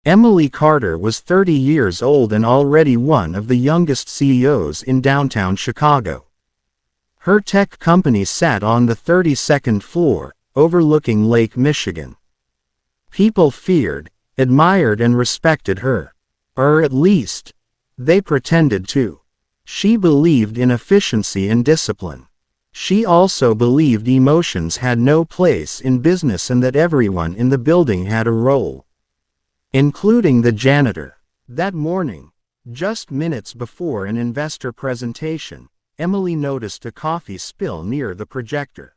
Emily Carter was 30 years old and already one of the youngest CEOs in downtown Chicago. Her tech company sat on the 32nd floor, overlooking Lake Michigan. People feared, admired and respected her. Or at least, they pretended to. She believed in efficiency and discipline. She also believed emotions had no place in business and that everyone in the building had a role, including the janitor. That morning, just minutes before an investor presentation, Emily noticed a coffee spill near the projector.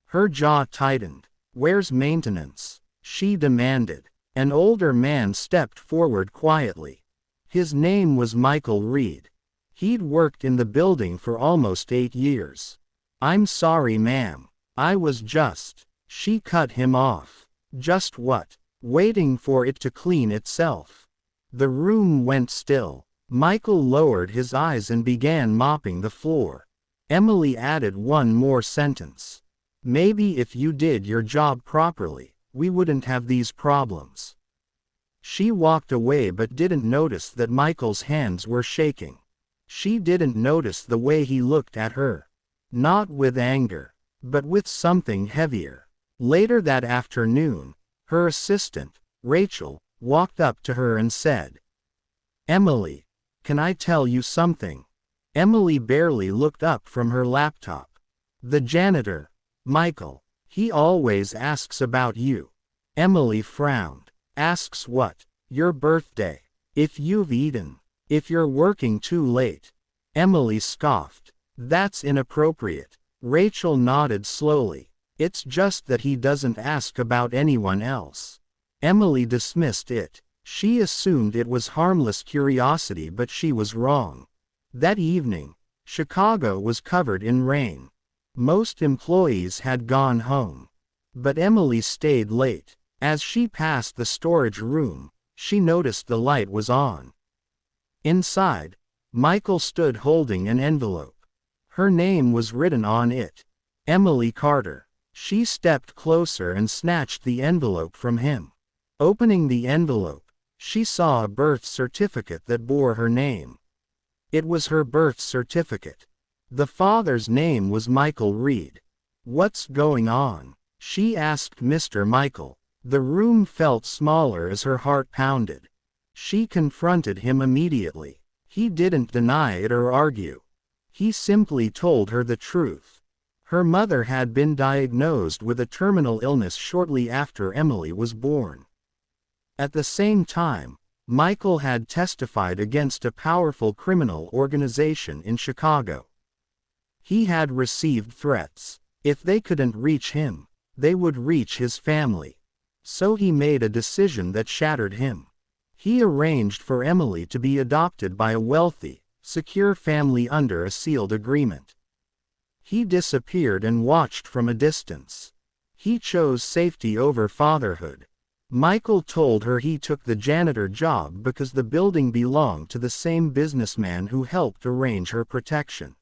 Her jaw tightened. "Where's maintenance?" she demanded. An older man stepped forward quietly. His name was Michael Reed. He'd worked in the building for almost 8 years. "I'm sorry, ma'am. I was just..." She cut him off. "Just what?" "Waiting for it to clean itself." The room went still. Michael lowered his eyes and began mopping the floor. Emily added one more sentence. "Maybe if you did your job properly, we wouldn't have these problems." She walked away but didn't notice that Michael's hands were shaking. She didn't notice the way he looked at her. Not with anger, but with something heavier. Later that afternoon, her assistant, Rachel, walked up to her and said, "Emily, can I tell you something?" Emily barely looked up from her laptop. "The janitor, Michael, he always asks about you." Emily frowned. "Asks what?" "Your birthday. If you've eaten. If you're working too late." Emily scoffed. "That's inappropriate." Rachel nodded slowly. "It's just that he doesn't ask about anyone else." Emily dismissed it. She assumed it was harmless curiosity, but she was wrong. That evening, Chicago was covered in rain. Most employees had gone home. But Emily stayed late. As she passed the storage room, she noticed the light was on. Inside, Michael stood holding an envelope. Her name was written on it. Emily Carter. She stepped closer and snatched the envelope from him. Opening the envelope, she saw a birth certificate that bore her name. It was her birth certificate. The father's name was Michael Reed. "What's going on?" she asked Mr. Michael. The room felt smaller as her heart pounded. She confronted him immediately. He didn't deny it or argue. He simply told her the truth. Her mother had been diagnosed with a terminal illness shortly after Emily was born. At the same time, Michael had testified against a powerful criminal organization in Chicago. He had received threats. If they couldn't reach him, they would reach his family. So he made a decision that shattered him. He arranged for Emily to be adopted by a wealthy, secure family under a sealed agreement. He disappeared and watched from a distance. He chose safety over fatherhood. Michael told her he took the janitor job because the building belonged to the same businessman who helped arrange her protection.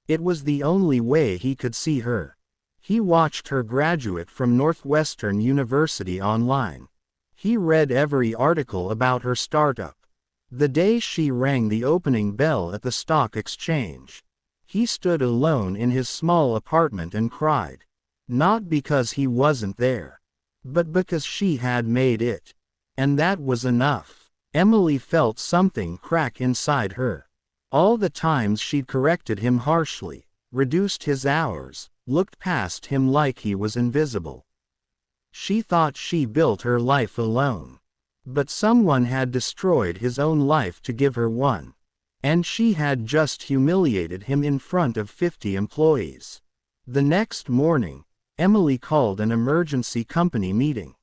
It was the only way he could see her. He watched her graduate from Northwestern University online. He read every article about her startup. The day she rang the opening bell at the stock exchange, he stood alone in his small apartment and cried. Not because he wasn't there, but because she had made it. And that was enough. Emily felt something crack inside her. All the times she'd corrected him harshly, reduced his hours, looked past him like he was invisible. She thought she built her life alone. But someone had destroyed his own life to give her one. And she had just humiliated him in front of 50 employees. The next morning, Emily called an emergency company meeting.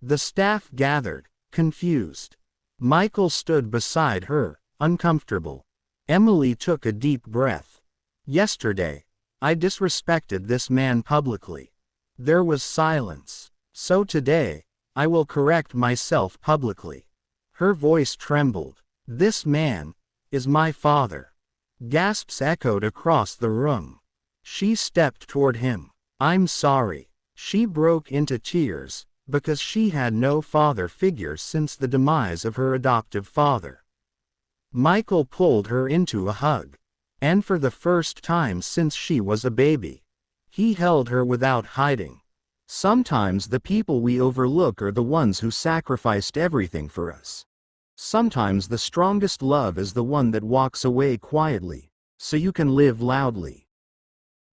The staff gathered, confused. Michael stood beside her, uncomfortable. Emily took a deep breath. Yesterday, I disrespected this man publicly. There was silence. So today, I will correct myself publicly. Her voice trembled. This man is my father. Gasps echoed across the room. She stepped toward him. I'm sorry. She broke into tears, because she had no father figure since the demise of her adoptive father. Michael pulled her into a hug. And for the first time since she was a baby, he held her without hiding. Sometimes the people we overlook are the ones who sacrificed everything for us. Sometimes the strongest love is the one that walks away quietly, so you can live loudly.